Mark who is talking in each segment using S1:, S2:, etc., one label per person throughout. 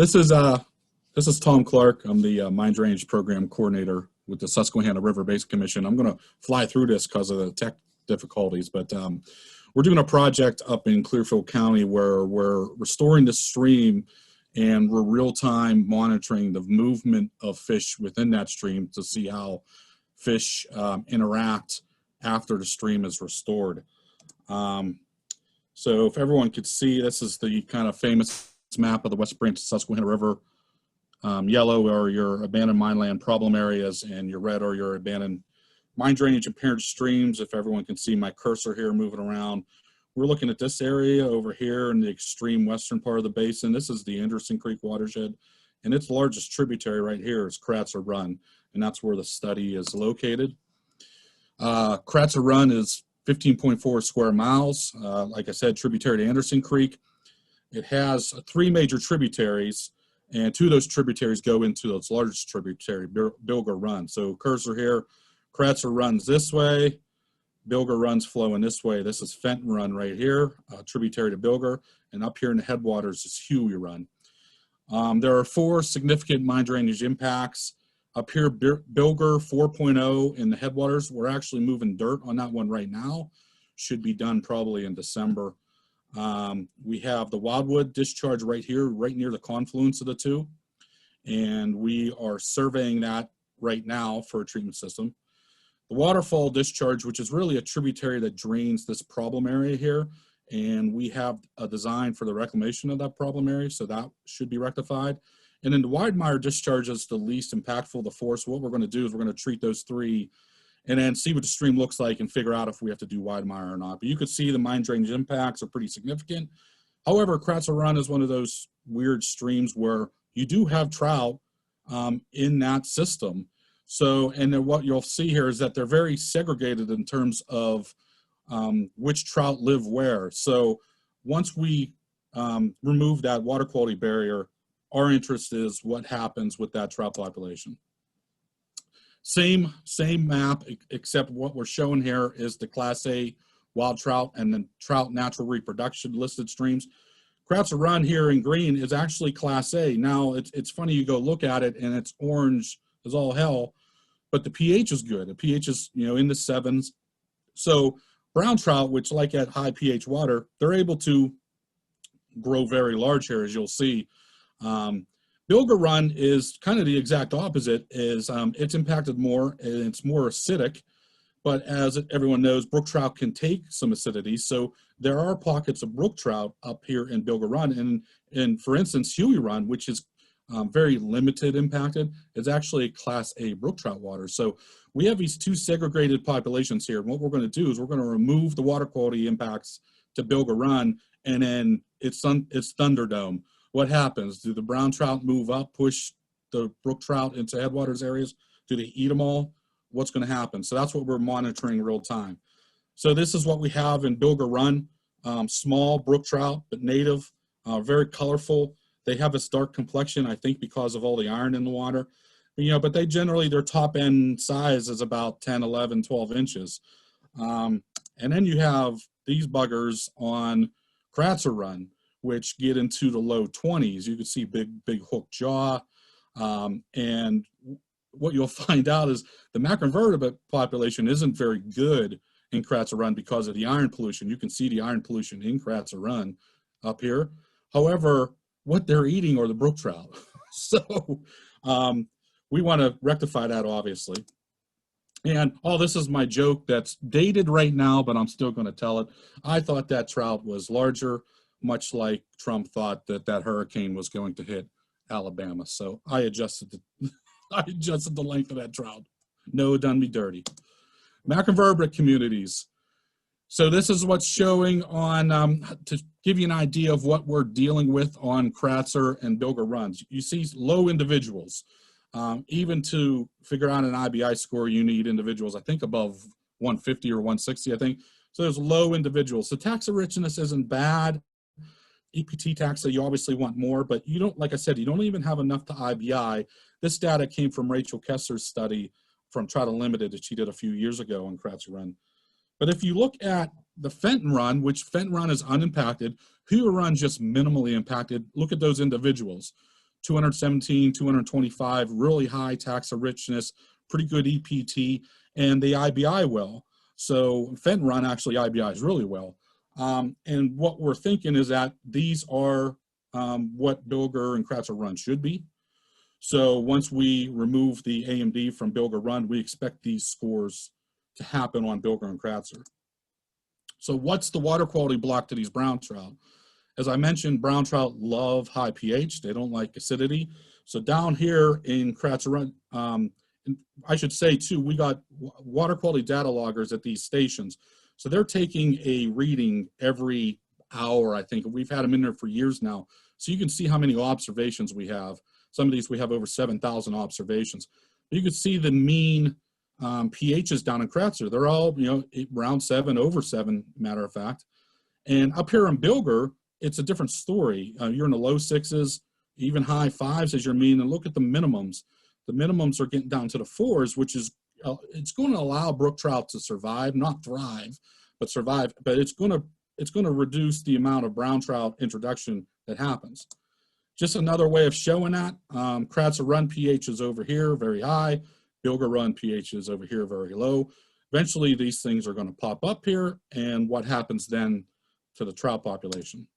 S1: This is Tom Clark. I'm the Mine Drainage Program Coordinator with the Susquehanna River Basin Commission. I'm going to fly through this because of the tech difficulties, but we're doing a project up in Clearfield County where we're restoring the stream, and we're real-time monitoring the movement of fish within that stream to see how fish interact after the stream is restored. So if everyone could see, this is the kind of famous map of the West Branch of Susquehanna River. Yellow are your abandoned mine land problem areas, and your red are your abandoned mine drainage impaired streams. If everyone can see my cursor here moving around, we're looking at this area over here in the extreme western part of the basin. This is the Anderson Creek watershed, and its largest tributary right here is Kratzer Run, and that's where the study is located. Kratzer Run is 15.4 square miles. Like I said, tributary to Anderson Creek. It has 3 major tributaries, and 2 of those tributaries go into its largest tributary, Bilger Run. So cursor here, Kratzer runs this way, Bilger runs flowing this way. This is Fenton Run right here, tributary to Bilger, and up here in the headwaters is Huey Run. There are 4 significant mine drainage impacts. Up here, Bilger 4.0 in the headwaters. We're actually moving dirt on that one right now. Should be done probably in December. We have the Wildwood discharge right here, right near the confluence of the 2. And we are surveying that right now for a treatment system. The Waterfall discharge, which is really a tributary that drains this problem area here. And we have a design for the reclamation of that problem area, so that should be rectified. And then the Weidmeyer discharge is the least impactful of the 4. So what we're going to do is we're going to treat those 3 and then see what the stream looks like and figure out if we have to do Weidmeyer or not. But you could see the mine drainage impacts are pretty significant. However, Kratzer Run is one of those weird streams where you do have trout in that system. So, and then what you'll see here is that they're very segregated in terms of which trout live where. So once we remove that water quality barrier, our interest is what happens with that trout population. Same map, except what we're showing here is the Class A wild trout and then trout natural reproduction listed streams. Kratzer Run here in green is actually Class A. Now, it's funny, you go look at it and it's orange as all hell, but the pH is good. The pH is, in the 7s. So brown trout, which like at high pH water, they're able to grow very large here, as you'll see. Bilger Run is kind of the exact opposite. It's impacted more and it's more acidic, but as everyone knows, brook trout can take some acidity. So there are pockets of brook trout up here in Bilger Run, and for instance, Huey Run, which is very limited impacted, is actually Class A brook trout water. So we have these 2 segregated populations here. And what we're going to do is we're going to remove the water quality impacts to Bilger Run, and then it's Thunderdome. What happens? Do the brown trout move up, push the brook trout into headwaters areas? Do they eat them all? What's going to happen? So that's what we're monitoring real time. So this is what we have in Bilger Run. Small brook trout, but native, very colorful. They have this dark complexion, I think, because of all the iron in the water. But they generally, their top end size is about 10, 11, 12 inches. And then you have these buggers on Kratzer Run, which get into the low 20s. You can see big hook jaw. And what you'll find out is the macroinvertebrate population isn't very good in Kratzer Run because of the iron pollution. You can see the iron pollution in Kratzer Run up here. However, what they're eating are the brook trout. So we want to rectify that, obviously. And, this is my joke that's dated right now, but I'm still going to tell it. I thought that trout was larger, much like Trump thought that hurricane was going to hit Alabama. So I adjusted the length of that trout. No, it done me dirty. Macroinvertebrate communities. So this is what's showing on, to give you an idea of what we're dealing with on Kratzer and Bilger Runs. You see low individuals. Even to figure out an IBI score, you need individuals, I think, above 150 or 160, I think. So there's low individuals. So taxa richness isn't bad. EPT taxa, you obviously want more, but you don't, like I said, you don't even have enough to IBI. This data came from Rachel Kessler's study from Trout Unlimited that she did a few years ago on Kratzer Run. But if you look at the Fenton Run, which Fenton Run is unimpacted, Huey Run just minimally impacted, look at those individuals. 217, 225, really high taxa richness, pretty good EPT, and they IBI well. So Fenton Run actually IBIs really well. And what we're thinking is that these are what Bilger and Kratzer Run should be. So once we remove the AMD from Bilger Run, we expect these scores to happen on Bilger and Kratzer. So what's the water quality block to these brown trout? As I mentioned, brown trout love high pH. They don't like acidity. So down here in Kratzer Run, I should say too, we got water quality data loggers at these stations. So they're taking a reading every hour, I think. We've had them in there for years now. So you can see how many observations we have. Some of these we have over 7,000 observations. But you can see the mean pHs down in Kratzer. They're all, you know, around 7, over 7, matter of fact. And up here in Bilger, it's a different story. You're in the low 6s, even high 5s as your mean. And look at the minimums. The minimums are getting down to the 4s, which is, it's going to allow brook trout to survive, not thrive, but survive. But it's going to reduce the amount of brown trout introduction that happens. Just another way of showing that, Kratzer Run pH is over here, very high. Bilger Run pH is over here, very low. Eventually, these things are going to pop up here, and what happens then to the trout population.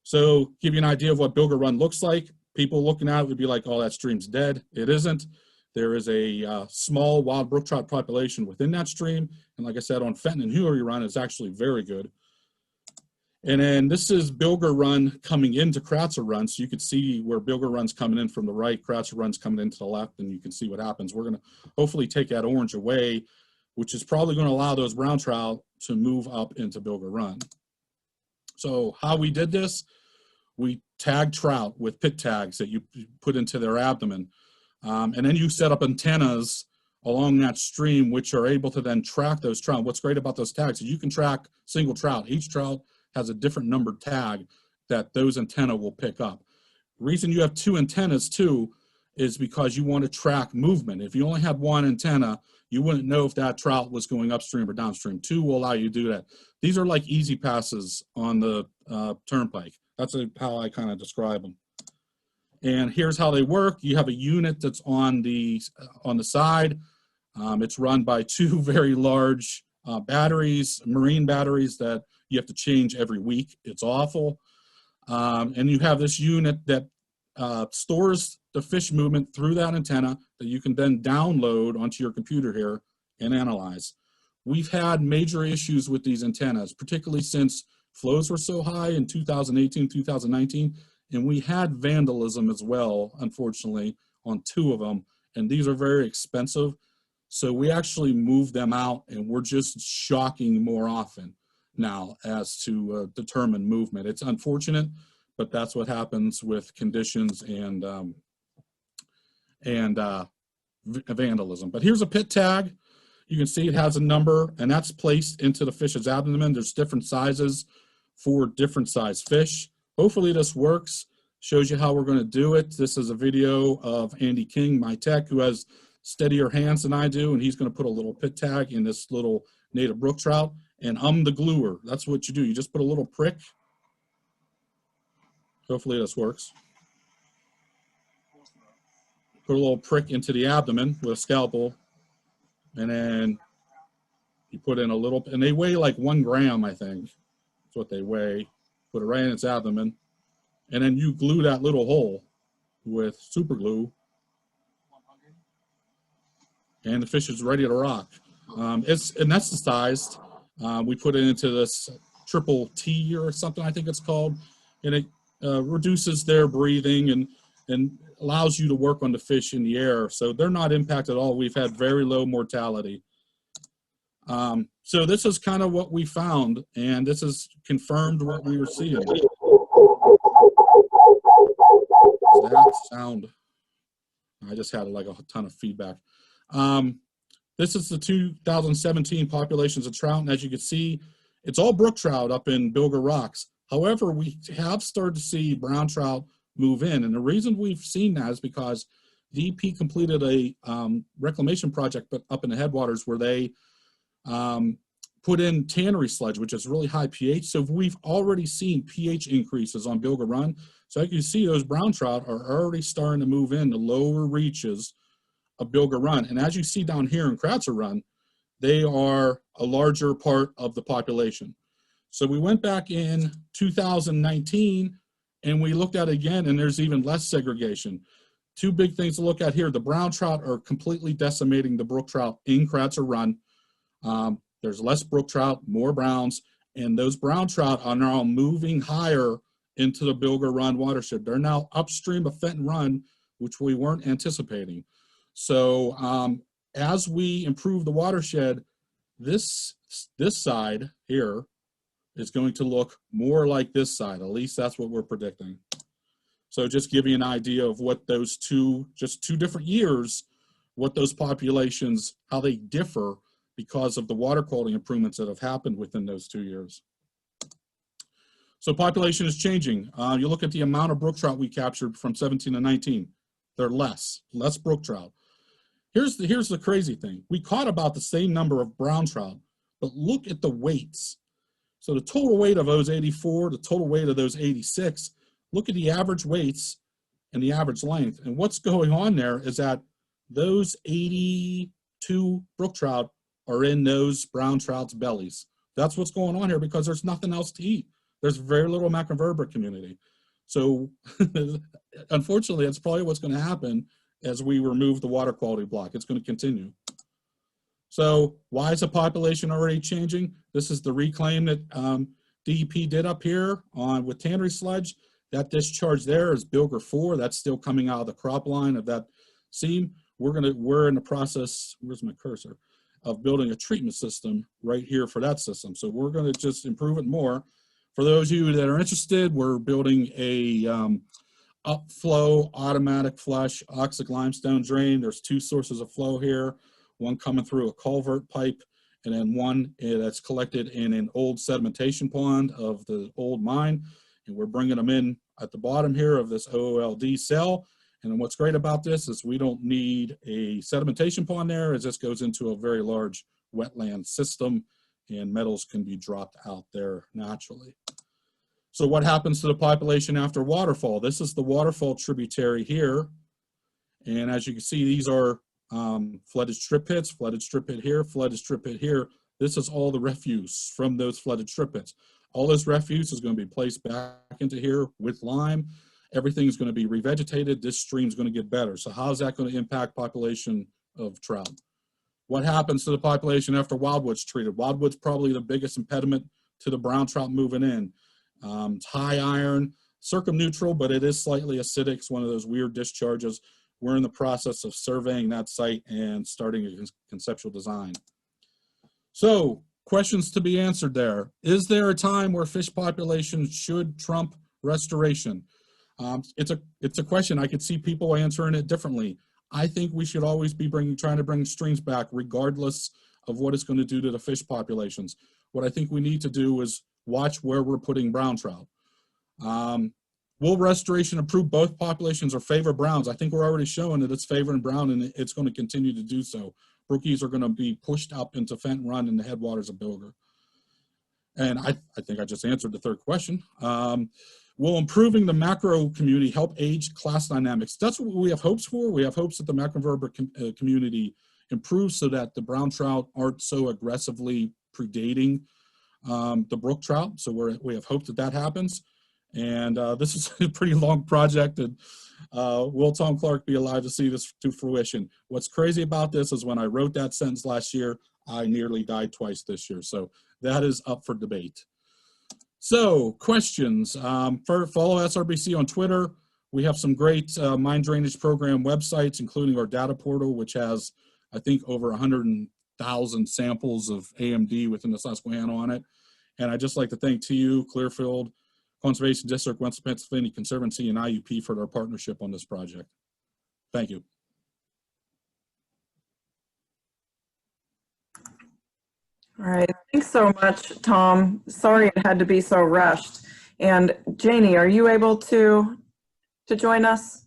S1: So give you an idea of what Bilger Run looks like. People looking at it would be like, oh, that stream's dead. It isn't. There is a small wild brook trout population within that stream. And like I said, on Fenton and Hillary Run, it's actually very good. And then this is Bilger Run coming into Kratzer Run. So you can see where Bilger Run's coming in from the right, Kratzer Run's coming in to the left, and you can see what happens. We're going to hopefully take that orange away, which is probably going to allow those brown trout to move up into Bilger Run. So how we did this, we tagged trout with pit tags that you put into their abdomen. And then you set up antennas along that stream, which are able to then track those trout. What's great about those tags is you can track single trout. Each trout has a different numbered tag that those antenna will pick up. The reason you have 2 antennas too is because you want to track movement. If you only had 1 antenna, you wouldn't know if that trout was going upstream or downstream. 2 will allow you to do that. These are like easy passes on the turnpike. That's how I kind of describe them. And here's how they work. You have a unit that's on the side. It's run by 2 very large batteries, marine batteries that you have to change every week. It's awful. And you have this unit that stores the fish movement through that antenna that you can then download onto your computer here and analyze. We've had major issues with these antennas, particularly since flows were so high in 2018, 2019, and we had vandalism as well, unfortunately, on 2 of them, and these are very expensive. So we actually moved them out, and we're just shocking more often now as to determine movement. It's unfortunate, but that's what happens with conditions and vandalism. But here's a pit tag. You can see it has a number, and that's placed into the fish's abdomen. There's different sizes for different size fish. Hopefully this works. Shows you how we're going to do it. This is a video of Andy King, my tech, who has steadier hands than I do, and he's going to put a little pit tag in this little native brook trout, and I'm the gluer. That's what you do. You just put a little prick. Hopefully this works. Put a little prick into the abdomen with a scalpel, and then you put in a little, and they weigh like 1 gram, I think. That's what they weigh. Put it right in its abdomen, and then you glue that little hole with super glue, and the fish is ready to rock. It's anesthetized. We put it into this triple T or something, I think it's called, and it reduces their breathing and allows you to work on the fish in the air. So they're not impacted at all. We've had very low mortality. So this is kind of what we found, and this has confirmed what we were seeing. That sound, I just had like a ton of feedback. This is the 2017 populations of trout, and as you can see, it's all brook trout up in Bilger Rocks. However, we have started to see brown trout move in, and the reason we've seen that is because the EP completed a reclamation project up in the headwaters where they put in tannery sludge, which is really high pH. So we've already seen pH increases on Bilger Run. So you can see those brown trout are already starting to move into lower reaches of Bilger Run. And as you see down here in Kratzer Run, they are a larger part of the population. So we went back in 2019 and we looked at it again, and there's even less segregation. Two big things to look at here. The brown trout are completely decimating the brook trout in Kratzer Run. There's less brook trout, more browns, and those brown trout are now moving higher into the Bilger Run watershed. They're now upstream of Fenton Run, which we weren't anticipating. So as we improve the watershed, this side here is going to look more like this side. At least that's what we're predicting. So just give you an idea of what those just two different years, what those populations, how they differ because of the water quality improvements that have happened within those 2 years. So population is changing. You look at the amount of brook trout we captured from 17 to 19. They're less brook trout. Here's the crazy thing. We caught about the same number of brown trout, but look at the weights. So the total weight of those 84, the total weight of those 86, look at the average weights and the average length. And what's going on there is that those 82 brook trout are in those brown trout's bellies. That's what's going on here because there's nothing else to eat. There's very little macroinvertebrate community. So unfortunately, that's probably what's going to happen as we remove the water quality block. It's going to continue. So why is the population already changing? This is the reclaim that DEP did up here with tannery sludge. That discharge there is Bilger 4. That's still coming out of the crop line of that seam. We're in the process, where's my cursor, of building a treatment system right here for that system. So we're going to just improve it more. For those of you that are interested, we're building a upflow automatic flush oxic limestone drain. There's two sources of flow here, one coming through a culvert pipe and then one that's collected in an old sedimentation pond of the old mine. And we're bringing them in at the bottom here of this OOLD cell. And then what's great about this is we don't need a sedimentation pond there, as this goes into a very large wetland system and metals can be dropped out there naturally. So what happens to the population after waterfall? This is the waterfall tributary here. And as you can see, these are flooded strip pits, flooded strip pit here, flooded strip pit here. This is all the refuse from those flooded strip pits. All this refuse is going to be placed back into here with lime. Everything's going to be revegetated. This stream's going to get better. So how is that going to impact population of trout? What happens to the population after wildwood's treated? Wildwood's probably the biggest impediment to the brown trout moving in. It's high iron, circumneutral, but it is slightly acidic. It's one of those weird discharges. We're in the process of surveying that site and starting a conceptual design. So questions to be answered there. Is there a time where fish populations should trump restoration? It's a question. I could see people answering it differently. I think we should always be trying to bring streams back regardless of what it's going to do to the fish populations. What I think we need to do is watch where we're putting brown trout. Will restoration improve both populations or favor browns? I think we're already showing that it's favoring brown and it's going to continue to do so. Brookies are going to be pushed up into Fenton Run in the headwaters of Bilger. And I think I just answered the third question. Will improving the macro community help age class dynamics? That's what we have hopes for. We have hopes that the macroinvertebrate community improves so that the brown trout aren't so aggressively predating the brook trout. So we have hope that that happens. And this is a pretty long project, and will Tom Clark be alive to see this to fruition? What's crazy about this is when I wrote that sentence last year, I nearly died twice this year. So that is up for debate. So questions, follow SRBC on Twitter. We have some great mine drainage program websites, including our data portal, which has, I think, over 100,000 samples of AMD within the Susquehanna on it. And I'd just like to thank TU, Clearfield, Conservation District, Western Pennsylvania Conservancy, and IUP for their partnership on this project. Thank you.
S2: All right, thanks so much, Tom. Sorry it had to be so rushed. And Janie, are you able to join us?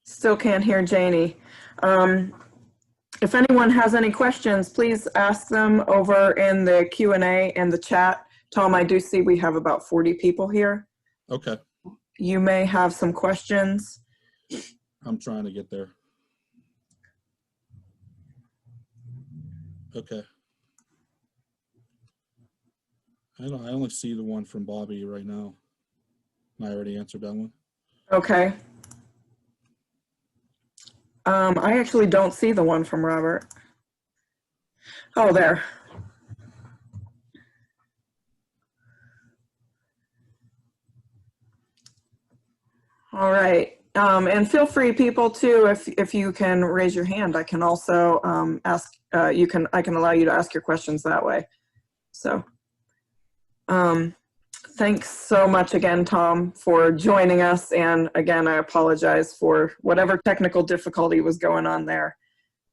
S2: Still can't hear Janie. If anyone has any questions, please ask them over in the Q&A and the chat. Tom, I do see we have about 40 people here.
S1: Okay.
S2: You may have some questions.
S1: I'm trying to get there. Okay. I only see the one from Bobby right now. I already answered that one.
S2: Okay. I actually don't see the one from Robert. Oh, there. All right. And feel free, people, too, if you can raise your hand, I can also ask, I can allow you to ask your questions that way. So thanks so much again, Tom, for joining us. And again, I apologize for whatever technical difficulty was going on there.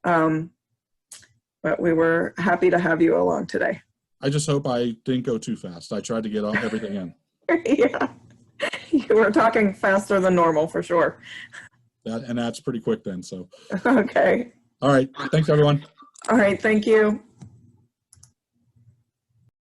S2: But we were happy to have you along today.
S1: I just hope I didn't go too fast. I tried to get everything in.
S2: Yeah. You were talking faster than normal, for sure.
S1: That's pretty quick then, so.
S2: Okay.
S1: All right. Thanks, everyone.
S2: All right. Thank you.